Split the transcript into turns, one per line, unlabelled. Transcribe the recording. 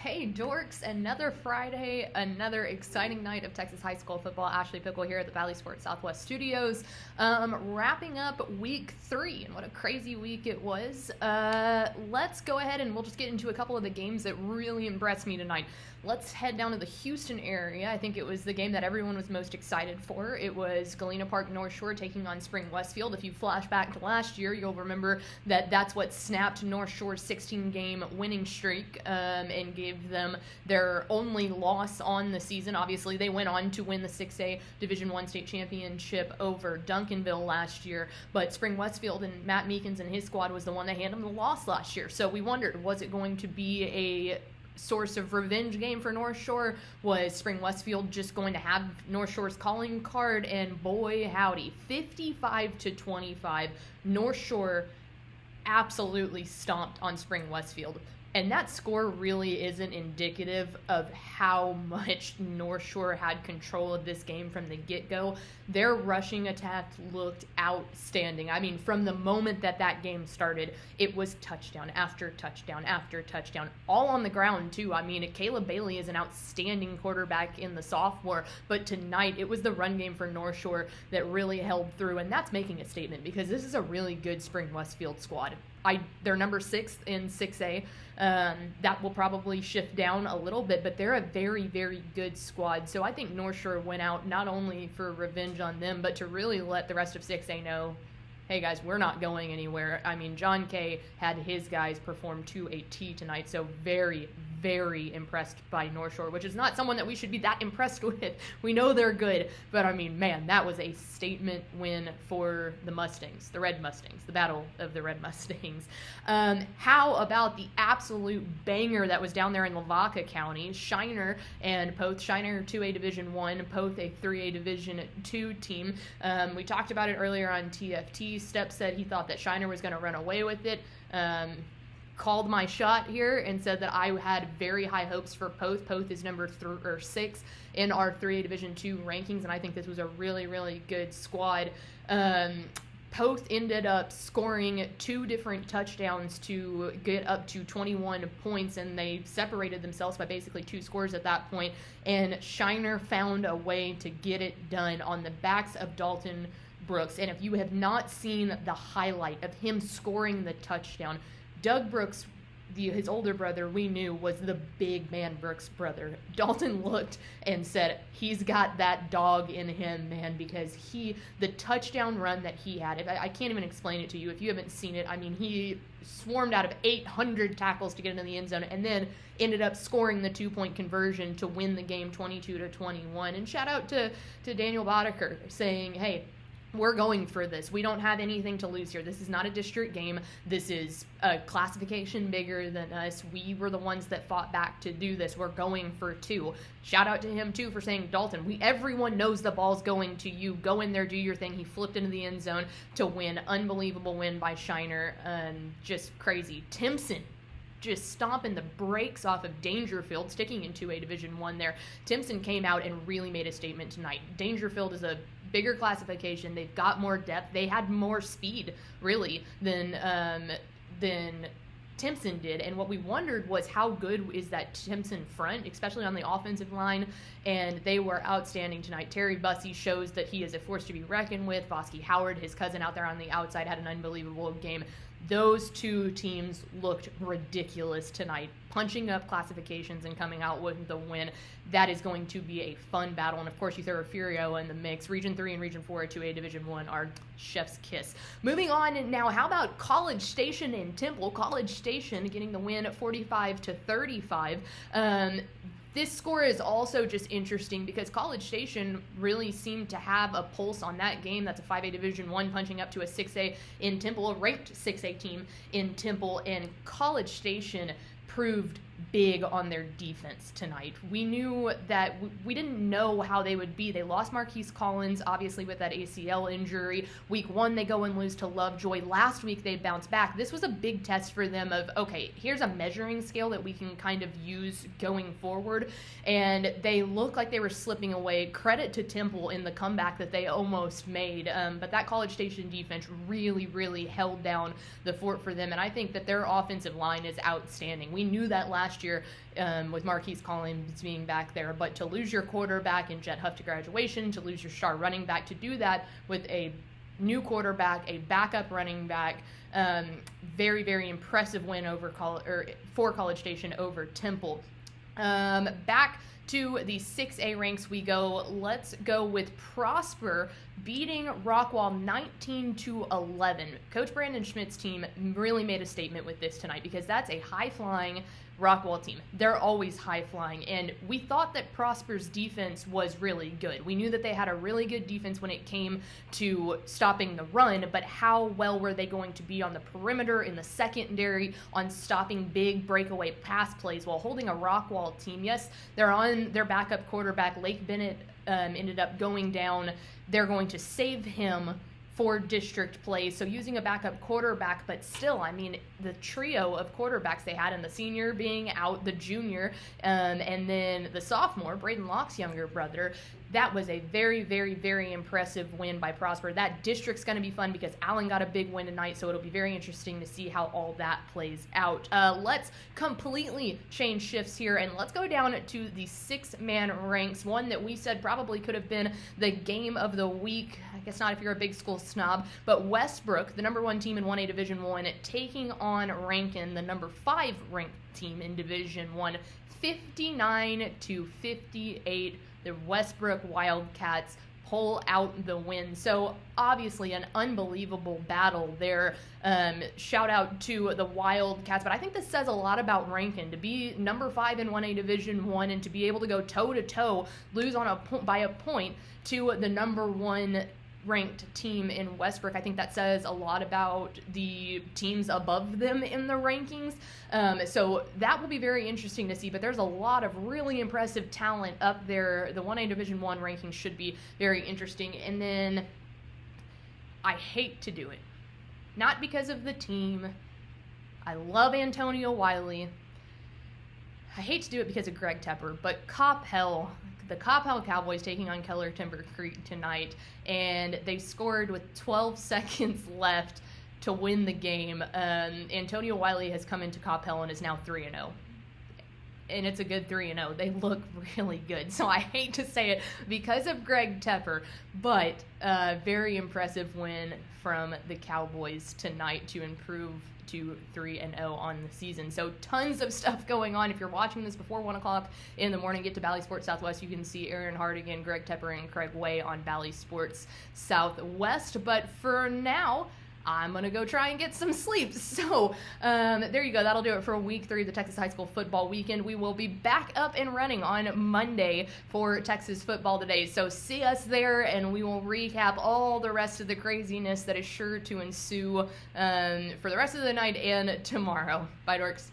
Hey dorks, another Friday, another exciting night of Texas high school football. Ashley Pickle here at the Valley Sports Southwest Studios, wrapping up week 3, and what a crazy week it was. Let's go ahead and we'll just get into a couple of the games that really impressed me tonight. Let's head down to the Houston area. I think it was the game that everyone was most excited for. It was Galena Park North Shore taking on Spring Westfield. If you flash back to last year, you'll remember that that's what snapped North Shore's 16-game winning streak and gave them their only loss on the season. Obviously, they went on to win the 6A Division I state championship over Duncanville last year, but Spring Westfield and Matt Meekins and his squad was the one that handed them the loss last year. So we wondered, was it going to be a source of revenge game for North Shore? Was Spring Westfield just going to have North Shore's calling card? And boy howdy, 55-25, North Shore absolutely stomped on Spring Westfield. And that score really isn't indicative of how much North Shore had control of this game from the get-go. Their rushing attack looked outstanding. I mean, from the moment that game started, it was touchdown after touchdown after touchdown, all on the ground, too. I mean, Caleb Bailey is an outstanding quarterback in the sophomore, but tonight it was the run game for North Shore that really held through, and that's making a statement because this is a really good Spring Westfield squad. They're number 6 in 6A. That will probably shift down a little bit, but they're a very, very good squad. So I think North Shore went out not only for revenge on them, but to really let the rest of 6A know, hey guys, we're not going anywhere. I mean, John Kay had his guys perform to a T tonight, so very, very impressed by North Shore, which is not someone that we should be that impressed with. We know they're good, but I mean, man, that was a statement win for the Mustangs, the Red Mustangs, the Battle of the Red Mustangs. How about the absolute banger that was down there in Lavaca County? Shiner and Poth. Shiner 2A Division I, Poth a 3A Division II team. We talked about it earlier on TFT. Stepp said he thought that Shiner was going to run away with it. Called my shot here and said that I had very high hopes for Poth. Poth is number 6 in our 3A Division II rankings, and I think this was a really, really good squad. Poth ended up scoring 2 different touchdowns to get up to 21 points, and they separated themselves by basically 2 scores at that point, and Shiner found a way to get it done on the backs of Dalton Brooks. And if you have not seen the highlight of him scoring the touchdown, Doug Brooks, his older brother, we knew was the big man Brooks' brother. Dalton looked and said, he's got that dog in him, man, because the touchdown run that he had, I can't even explain it to you if you haven't seen it. I mean, he swarmed out of 800 tackles to get into the end zone and then ended up scoring the 2-point conversion to win the game 22-21. And shout out to Daniel Boddicker saying, hey, we're going for this. We don't have anything to lose here. This is not a district game. This is a classification bigger than us. We were the ones that fought back to do this. We're going for 2. Shout out to him, too, for saying, Dalton, everyone knows the ball's going to you. Go in there, do your thing. He flipped into the end zone to win. Unbelievable win by Shiner. Just crazy. Timpson just stomping the brakes off of Dangerfield, sticking in 2A Division I there. Timpson came out and really made a statement tonight. Dangerfield is a bigger classification. They've got more depth. They had more speed, really, than Timpson did. And what we wondered was how good is that Timpson front, especially on the offensive line, and they were outstanding tonight. Terry Bussey shows that he is a force to be reckoned with. Bosky Howard, his cousin out there on the outside, had an unbelievable game. Those 2 teams looked ridiculous tonight, punching up classifications and coming out with the win. That is going to be a fun battle. And, of course, you throw Furio in the mix. Region 3 and Region 4 2A Division I are chef's kiss. Moving on now, how about College Station and Temple? College Station getting the win at 45-35. This score is also just interesting because College Station really seemed to have a pulse on that game. That's a 5A Division I punching up to a 6A in Temple, a ranked 6A team in Temple, and College Station proved big on their defense tonight. We knew that we didn't know how they would be. They lost Marquise Collins, obviously, with that ACL injury. Week 1, they go and lose to Lovejoy. Last week, they bounced back. This was a big test for them of, okay, here's a measuring scale that we can kind of use going forward. And they looked like they were slipping away. Credit to Temple in the comeback that they almost made. But that College Station defense really, really held down the fort for them. And I think that their offensive line is outstanding. We knew that last last year with Marquise Collins being back there. But to lose your quarterback in Jet Huff to graduation, to lose your star running back, to do that with a new quarterback, a backup running back, very, very impressive win for College Station over Temple. Back to the 6A ranks we go. Let's go with Prosper beating Rockwall 19-11. Coach Brandon Schmidt's team really made a statement with this tonight because that's a high-flying Rockwall team. They're always high-flying, and we thought that Prosper's defense was really good. We knew that they had a really good defense when it came to stopping the run, but how well were they going to be on the perimeter, in the secondary, on stopping big breakaway pass plays while holding a Rockwall team? Yes, they're on their backup quarterback. Lake Bennett ended up going down. They're going to save him for district play, so using a backup quarterback, but still, I mean, the trio of quarterbacks they had, and the senior being out, the junior, and then the sophomore, Braden Locke's younger brother, that was a very, very, very impressive win by Prosper. That district's going to be fun because Allen got a big win tonight, so it'll be very interesting to see how all that plays out. Let's completely change shifts here, and let's go down to the 6-man ranks, one that we said probably could have been the game of the week. I guess not if you're a big school snob, but Westbrook, the number 1 team in 1A Division 1, taking on Rankin, the number 5 ranked team in Division 1, 59-58. The Westbrook Wildcats pull out the win. So obviously an unbelievable battle there. Shout out to the Wildcats, but I think this says a lot about Rankin to be number 5 in 1A Division 1 and to be able to go toe to toe, lose by a point to the number 1 ranked team in Westbrook. I think that says a lot about the teams above them in the rankings. So that will be very interesting to see, but there's a lot of really impressive talent up there. The 1A Division 1 rankings should be very interesting. And then I hate to do it. Not because of the team. I love Antonio Wiley. I hate to do it because of Greg Tepper, but Coppell, the Coppell Cowboys taking on Keller Timber Creek tonight, and they scored with 12 seconds left to win the game. Antonio Wiley has come into Coppell and is now 3-0. And it's a good 3-0. They look really good. So I hate to say it because of Greg Tepper, but very impressive win from the Cowboys tonight to improve to 3-0 on the season. So tons of stuff going on. If you're watching this before 1 o'clock in the morning, get to Valley Sports Southwest. You can see Aaron Hardigan, Greg Tepper, and Craig Way on Valley Sports Southwest. But for now, I'm going to go try and get some sleep. So there you go. That'll do it for week 3 of the Texas High School Football Weekend. We will be back up and running on Monday for Texas Football Today. So see us there, and we will recap all the rest of the craziness that is sure to ensue for the rest of the night and tomorrow. Bye, dorks.